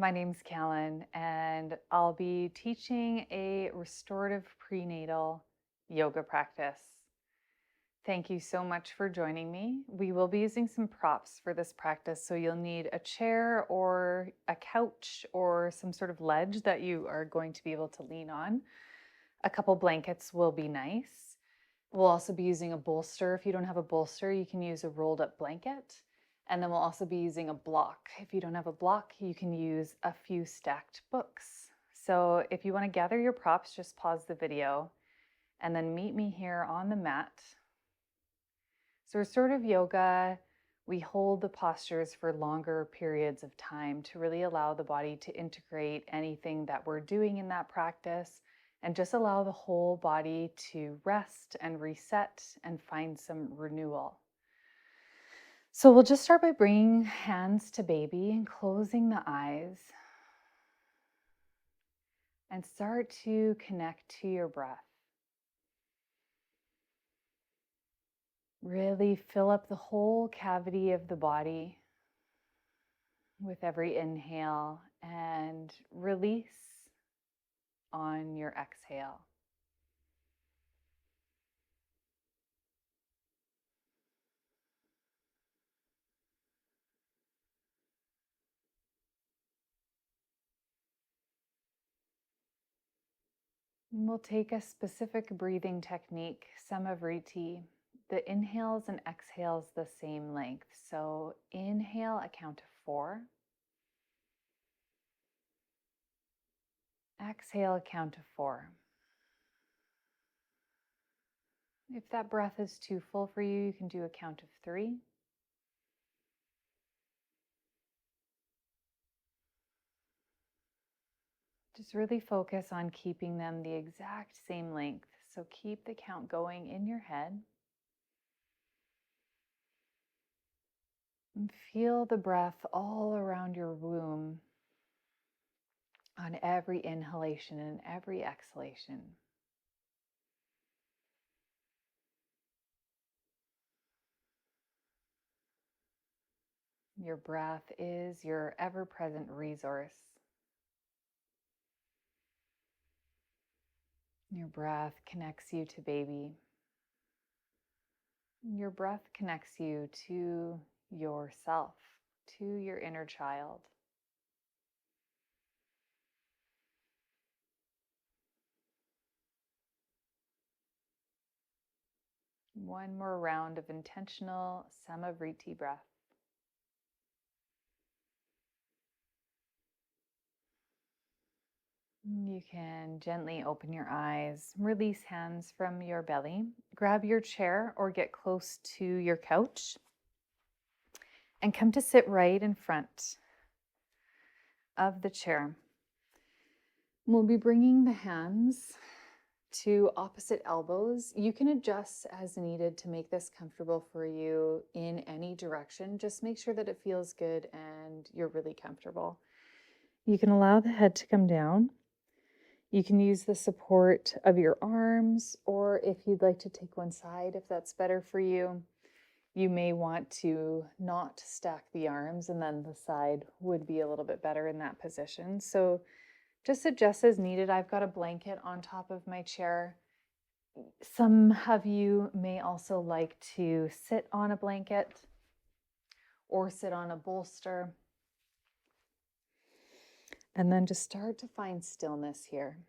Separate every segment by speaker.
Speaker 1: My name's Calyn, and I'll be teaching a restorative prenatal yoga practice. Thank you so much for joining me. We will be using some props for this practice, so you'll need a chair or a couch or some sort of ledge that you are going to be able to lean on. A couple blankets will be nice. We'll also be using a bolster. If you don't have a bolster, you can use a rolled up blanket. And then we'll also be using a block. If you don't have a block, you can use a few stacked books. So if you want to gather your props, just pause the video and then meet me here on the mat. So restorative yoga, we hold the postures for longer periods of time to really allow the body to integrate anything that we're doing in that practice and just allow the whole body to rest and reset and find some renewal. So we'll just start by bringing hands to baby and closing the eyes and start to connect to your breath. Really fill up the whole cavity of the body with every inhale and release on your exhale. And we'll take a specific breathing technique, samavriti. The inhales and exhales the same length. So inhale, a count of 4. Exhale, a count of 4. If that breath is too full for you, you can do a count of 3. Just really focus on keeping them the exact same length. So keep the count going in your head. And feel the breath all around your womb on every inhalation and every exhalation. Your breath is your ever-present resource. Your breath connects you to baby. Your breath connects you to yourself, to your inner child. One more round of intentional samavriti breath. You can gently open your eyes, release hands from your belly, grab your chair or get close to your couch, and come to sit right in front of the chair. We'll be bringing the hands to opposite elbows. You can adjust as needed to make this comfortable for you in any direction. Just make sure that it feels good and you're really comfortable. You can allow the head to come down. You can use the support of your arms, or if you'd like to take one side, if that's better for you, you may want to not stack the arms, and then the side would be a little bit better in that position. So just adjust as needed. I've got a blanket on top of my chair. Some of you may also like to sit on a blanket or sit on a bolster. And then just start to find stillness here.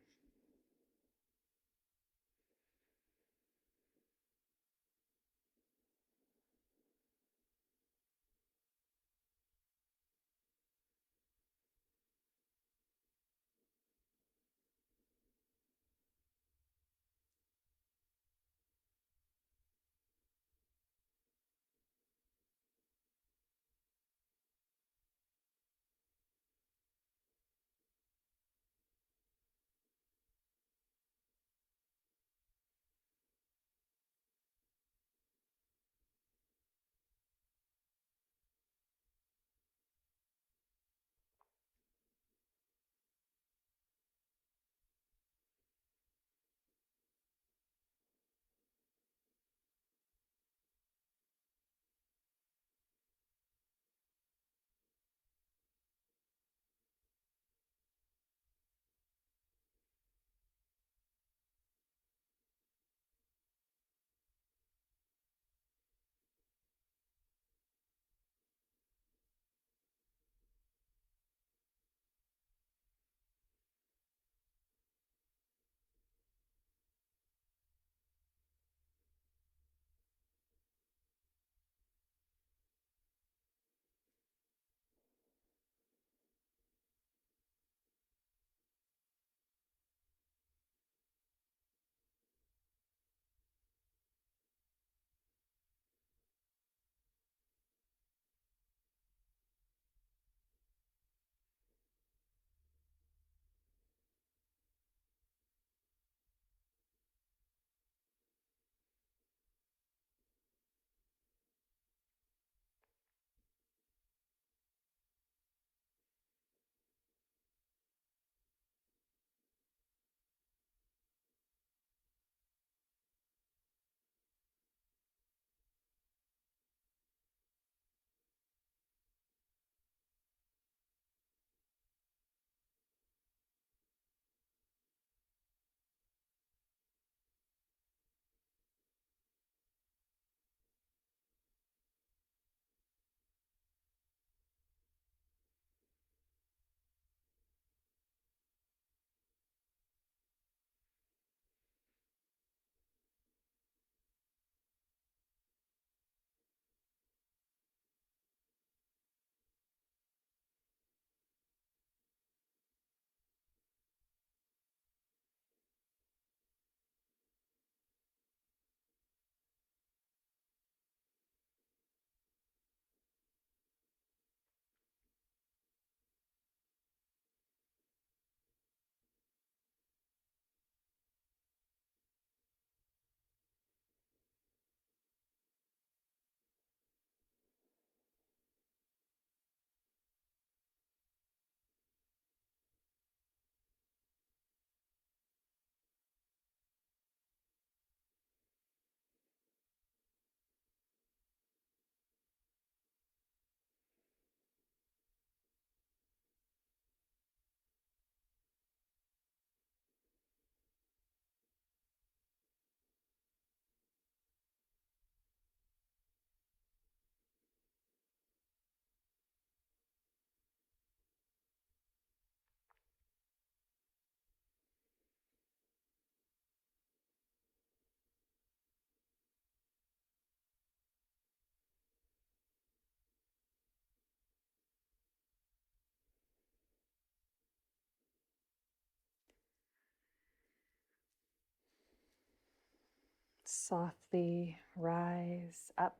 Speaker 1: Softly rise up.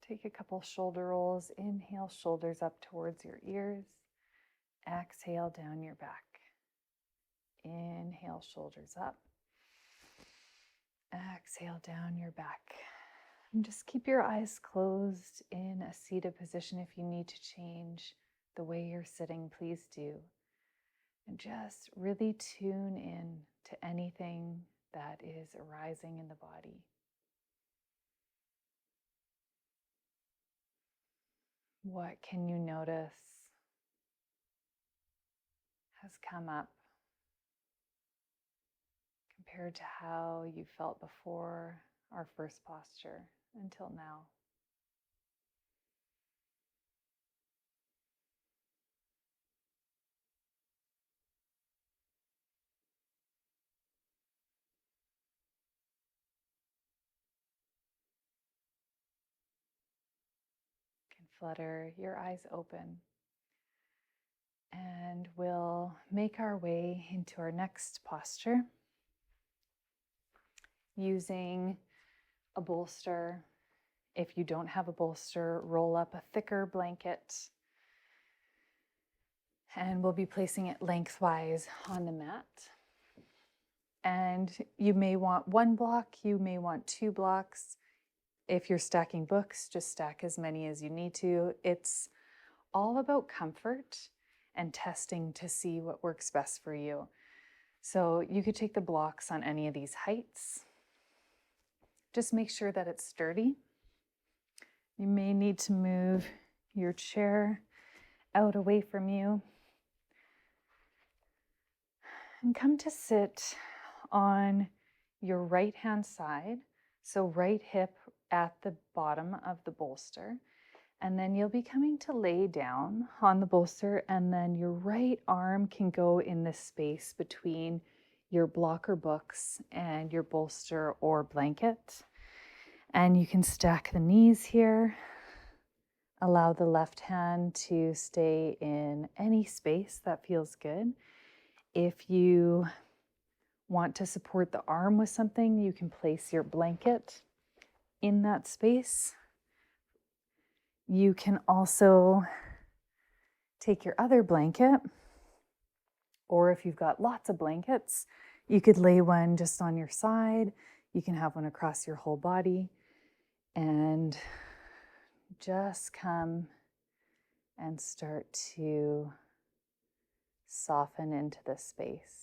Speaker 1: Take a couple shoulder rolls. Inhale, shoulders up towards your ears. Exhale, down your back. Inhale, shoulders up. Exhale, down your back. And just keep your eyes closed in a seated position. If you need to change the way you're sitting, please do. And just really tune in to anything that is arising in the body. What can you notice has come up compared to how you felt before our first posture until now? You can flutter your eyes open, and we'll make our way into our next posture using a bolster. If you don't have a bolster, roll up a thicker blanket, and we'll be placing it lengthwise on the mat. And you may want one block, you may want 2 blocks. If you're stacking books, just stack as many as you need to. It's all about comfort and testing to see what works best for you. So you could take the blocks on any of these heights. Just make sure that it's sturdy. You may need to move your chair out away from you. And come to sit on your right hand side. So right hip at the bottom of the bolster. And then you'll be coming to lay down on the bolster, and then your right arm can go in the space between your blocker books and your bolster or blanket. And you can stack the knees here. Allow the left hand to stay in any space that feels good. If you want to support the arm with something, you can place your blanket in that space. You can also take your other blanket, or if you've got lots of blankets, you could lay one just on your side. You can have one across your whole body, and just come and start to soften into the space.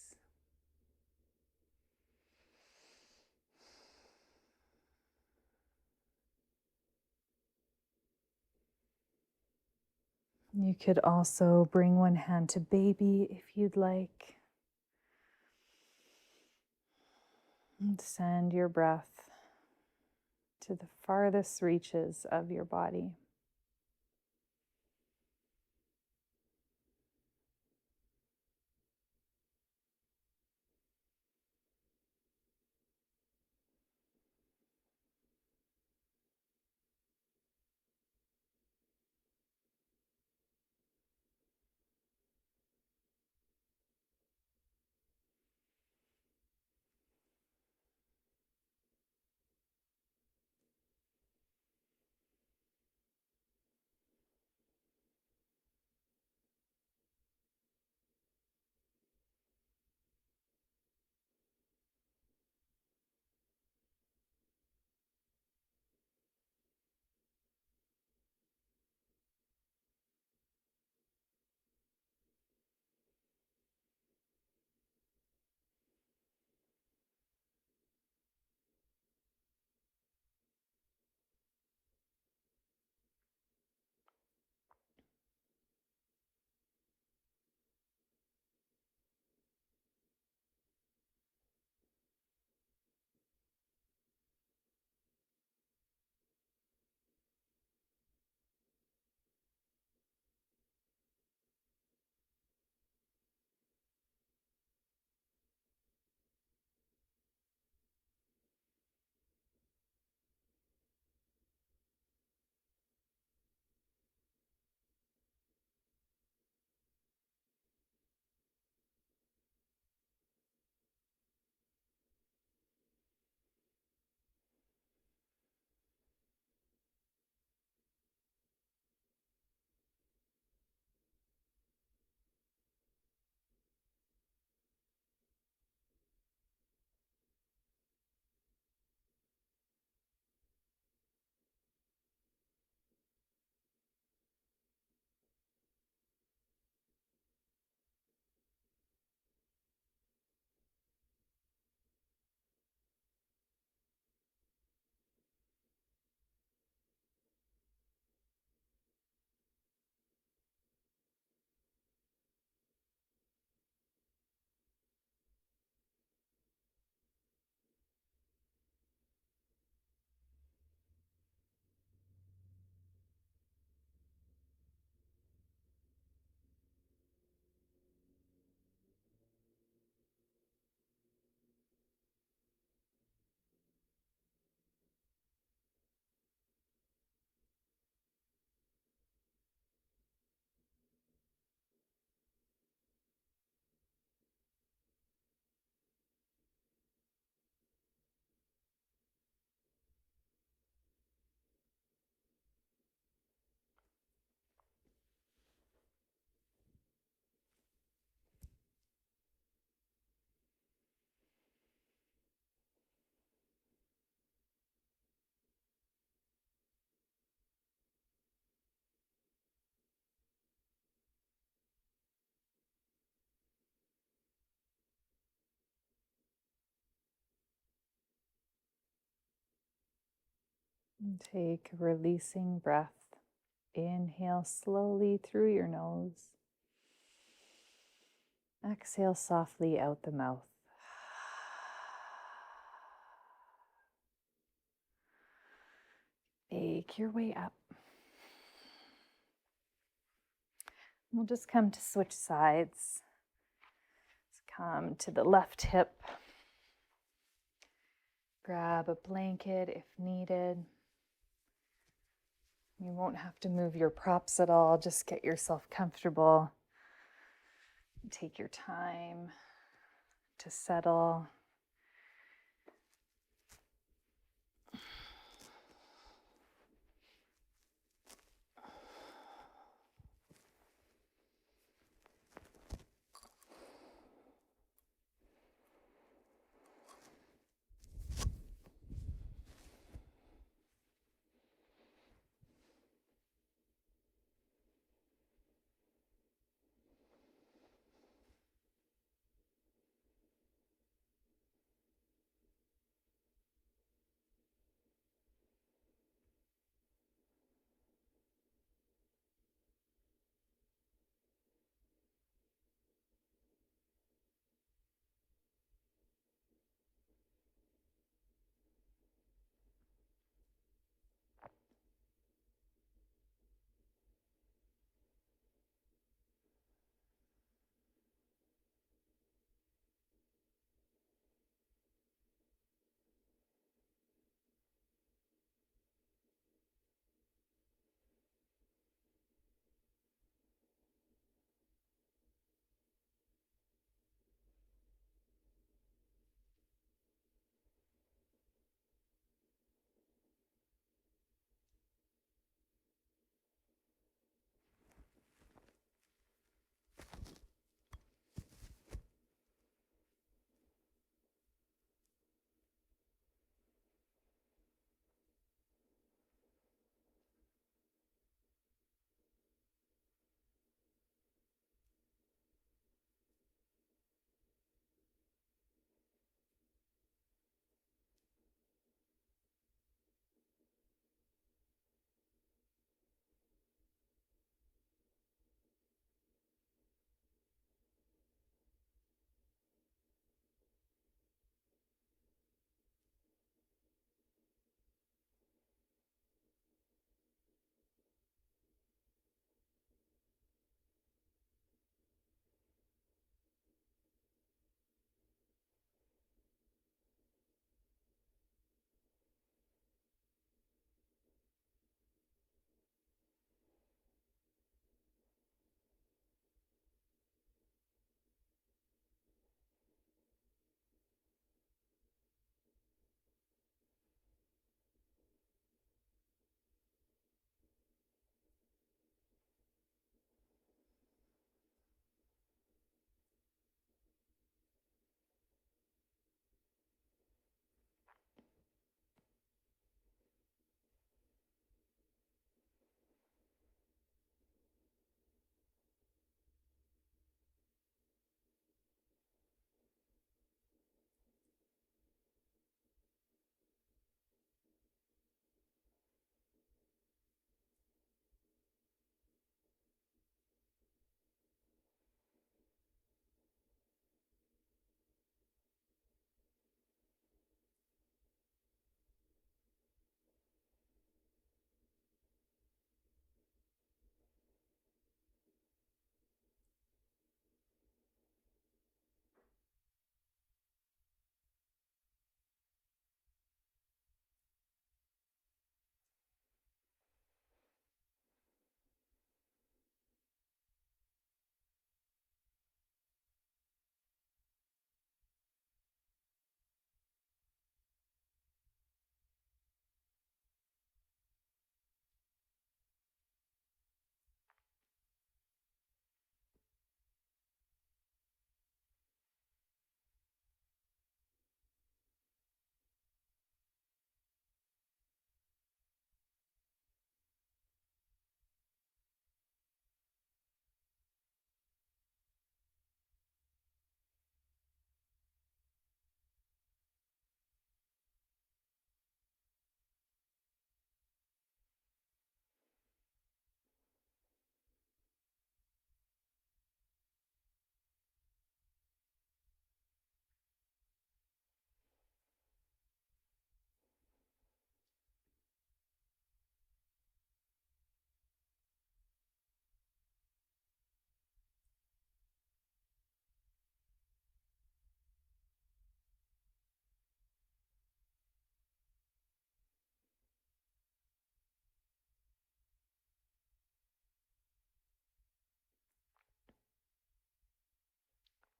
Speaker 1: You could also bring one hand to baby if you'd like. And send your breath to the farthest reaches of your body. And take a releasing breath. Inhale slowly through your nose. Exhale softly out the mouth. Make your way up. We'll just come to switch sides. Let's come to the left hip. Grab a blanket if needed. You won't have to move your props at all. Just get yourself comfortable. Take your time to settle.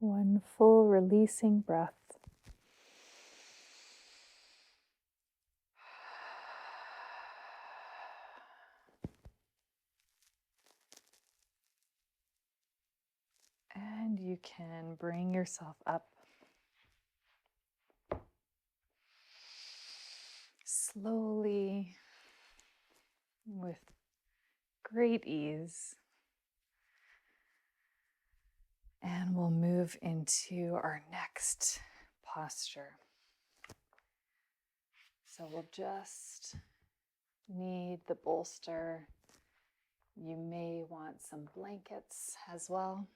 Speaker 1: One full releasing breath. And you can bring yourself up slowly with great ease. And we'll move into our next posture. So we'll just need the bolster. You may want some blankets as well.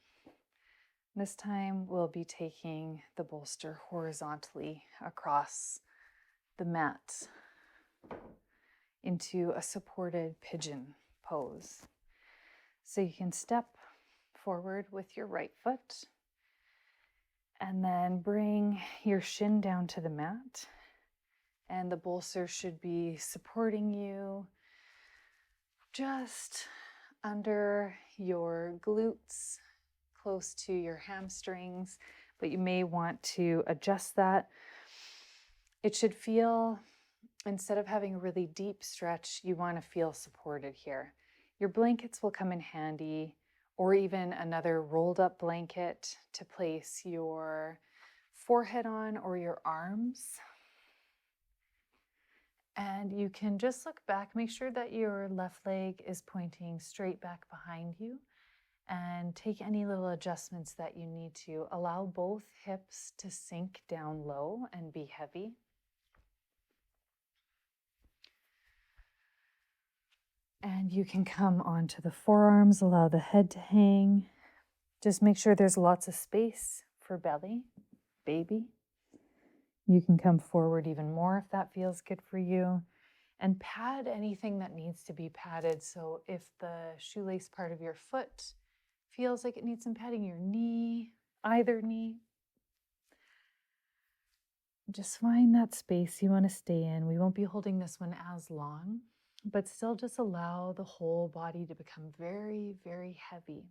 Speaker 1: This time we'll be taking the bolster horizontally across the mat into a supported pigeon pose. So you can step forward with your right foot and then bring your shin down to the mat, and the bolster should be supporting you just under your glutes, close to your hamstrings, but you may want to adjust that. It should feel, instead of having a really deep stretch, you want to feel supported here. Your blankets will come in handy, or even another rolled up blanket to place your forehead on or your arms. And you can just look back, make sure that your left leg is pointing straight back behind you, and take any little adjustments that you need to. Allow both hips to sink down low and be heavy. And you can come onto the forearms, allow the head to hang. Just make sure there's lots of space for belly, baby. You can come forward even more if that feels good for you. And pad anything that needs to be padded. So if the shoelace part of your foot feels like it needs some padding, your knee, either knee, just find that space you want to stay in. We won't be holding this one as long, but still just allow the whole body to become very, very heavy.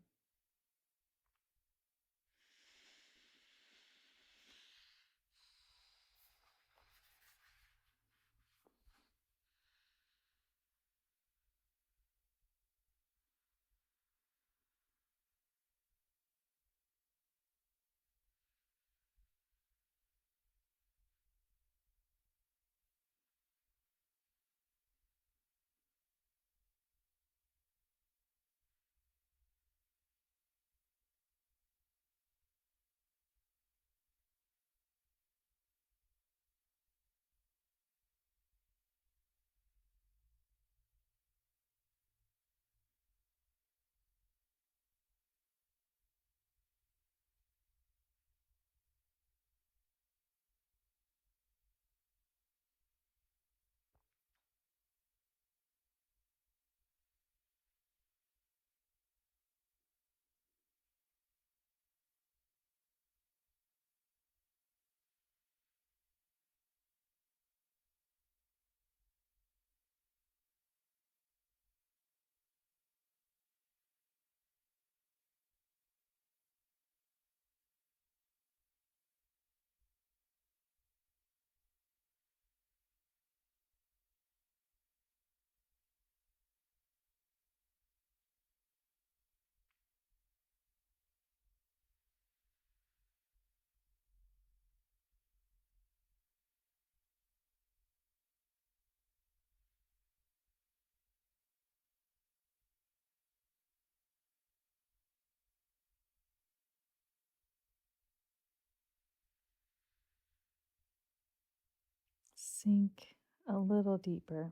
Speaker 1: Sink a little deeper.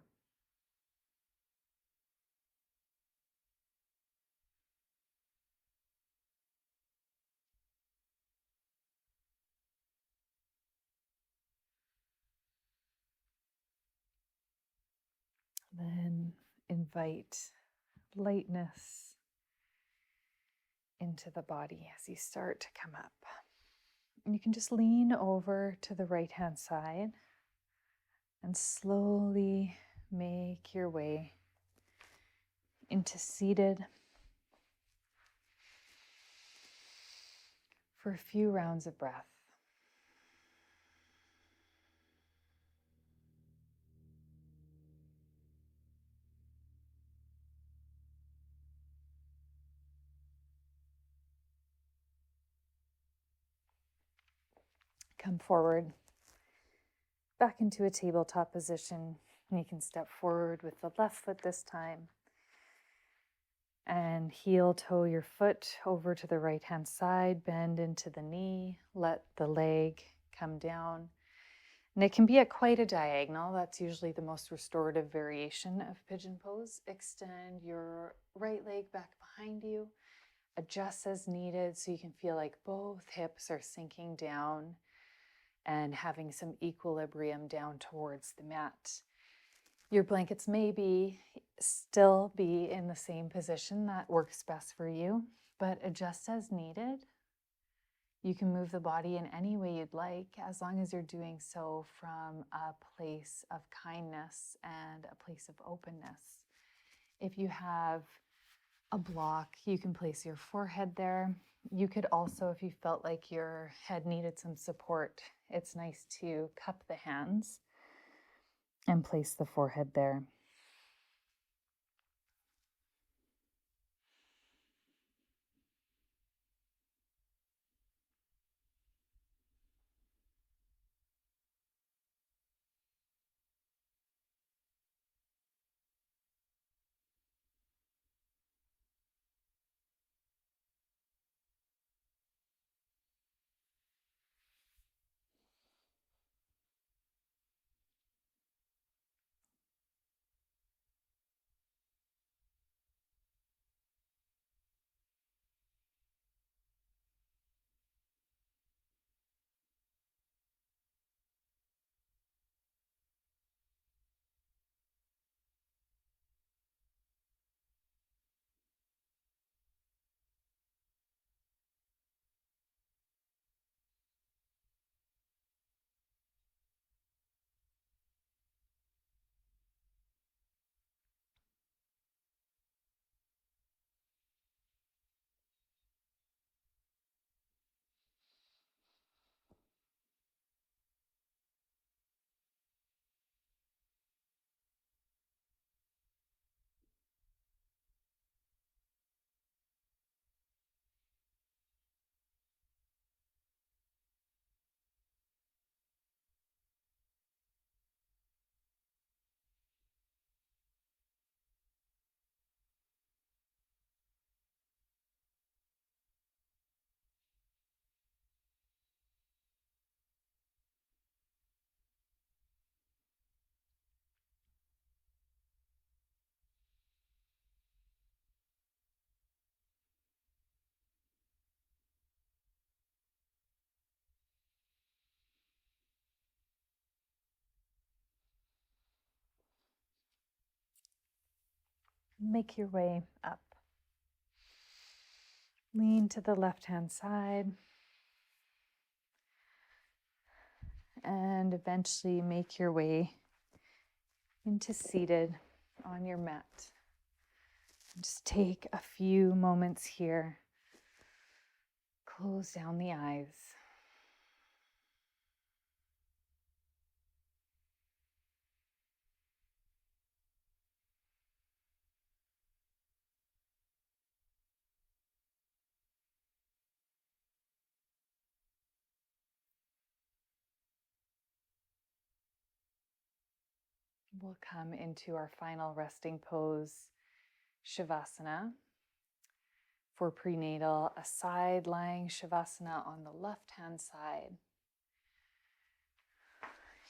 Speaker 1: Then invite lightness into the body as you start to come up. And you can just lean over to the right-hand side and slowly make your way into seated. for a few rounds of breath. Come forward, back into a tabletop position. And you can step forward with the left foot this time. And heel toe your foot over to the right-hand side, bend into the knee, let the leg come down. And it can be at quite a diagonal. That's usually the most restorative variation of pigeon pose. Extend your right leg back behind you. Adjust as needed so you can feel like both hips are sinking down and having some equilibrium down towards the mat. Your blankets may still be in the same position that works best for you, but adjust as needed. You can move the body in any way you'd like, as long as you're doing so from a place of kindness and a place of openness. If you have a block, you can place your forehead there. You could also, if you felt like your head needed some support, it's nice to cup the hands and place the forehead there. Make your way up. Lean to the left-hand side and eventually make your way into seated on your mat. Just take a few moments here. Close down the eyes. We'll come into our final resting pose, Shavasana. For prenatal, a side lying Shavasana on the left-hand side.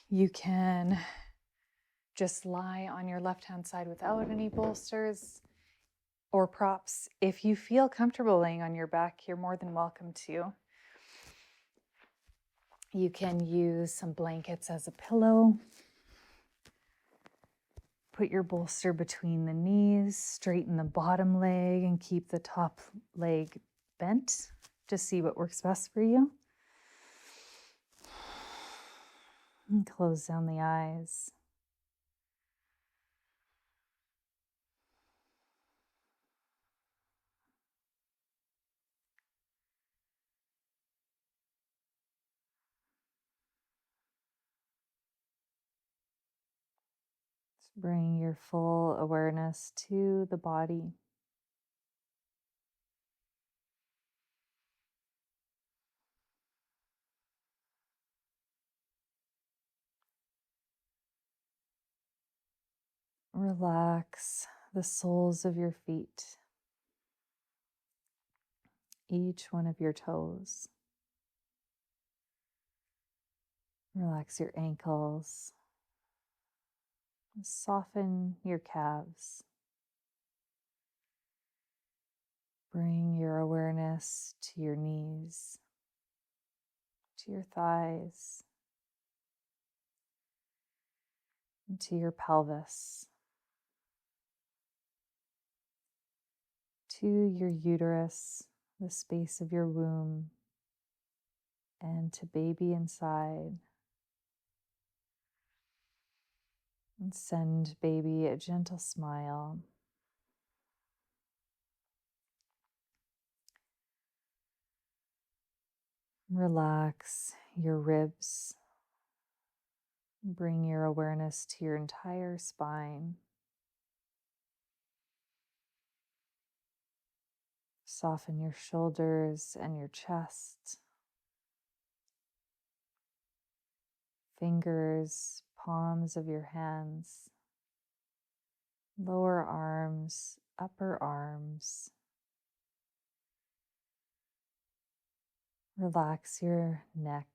Speaker 1: You can just lie on your left-hand side without any bolsters or props. If you feel comfortable laying on your back, you're more than welcome to. You can use some blankets as a pillow. Put your bolster between the knees, straighten the bottom leg, and keep the top leg bent. Just see what works best for you. And close down the eyes. Bring your full awareness to the body. Relax the soles of your feet, each one of your toes. Relax your ankles. Soften your calves. Bring your awareness to your knees, to your thighs, and to your pelvis, to your uterus, the space of your womb, and to baby inside. And send baby a gentle smile. Relax your ribs. Bring your awareness to your entire spine. Soften your shoulders and your chest. Fingers, palms of your hands, lower arms, upper arms. Relax your neck.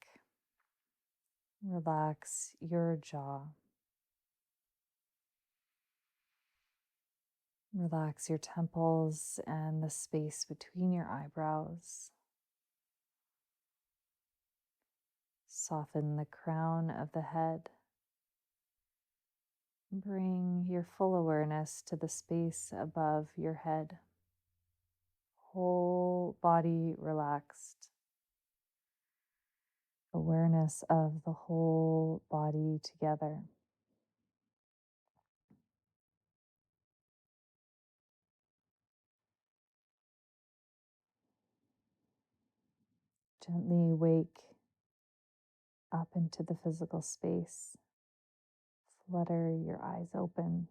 Speaker 1: Relax your jaw. Relax your temples and the space between your eyebrows. Soften the crown of the head. Bring your full awareness to the space above your head. Whole body relaxed. Awareness of the whole body together. Gently wake up into the physical space. Flutter your eyes open.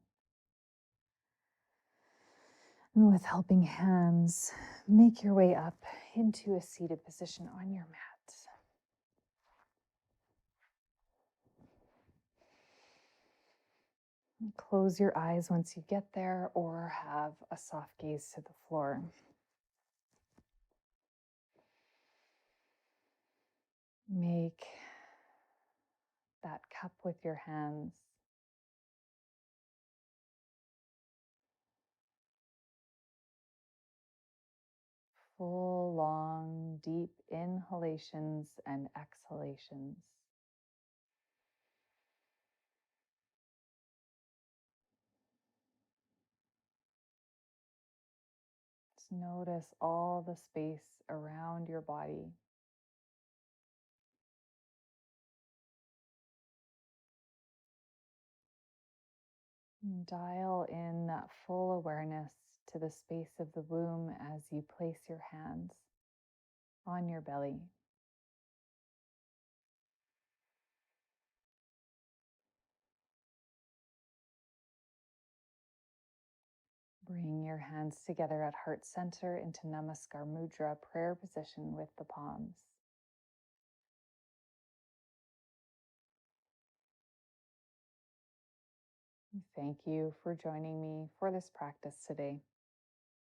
Speaker 1: And with helping hands, make your way up into a seated position on your mat. And close your eyes once you get there, or have a soft gaze to the floor. Make that cup with your hands. Full, long, deep inhalations and exhalations. Just notice all the space around your body. And dial in that full awareness to the space of the womb as you place your hands on your belly. Bring your hands together at heart center into Namaskar Mudra, prayer position with the palms. Thank you for joining me for this practice today.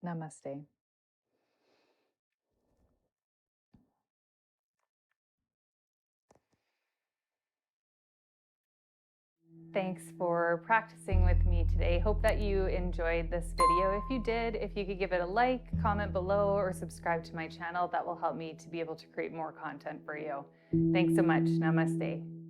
Speaker 1: Namaste. Thanks for practicing with me today. Hope that you enjoyed this video. If you did, if you could give it a like, comment below, or subscribe to my channel, that will help me to be able to create more content for you. Thanks so much. Namaste.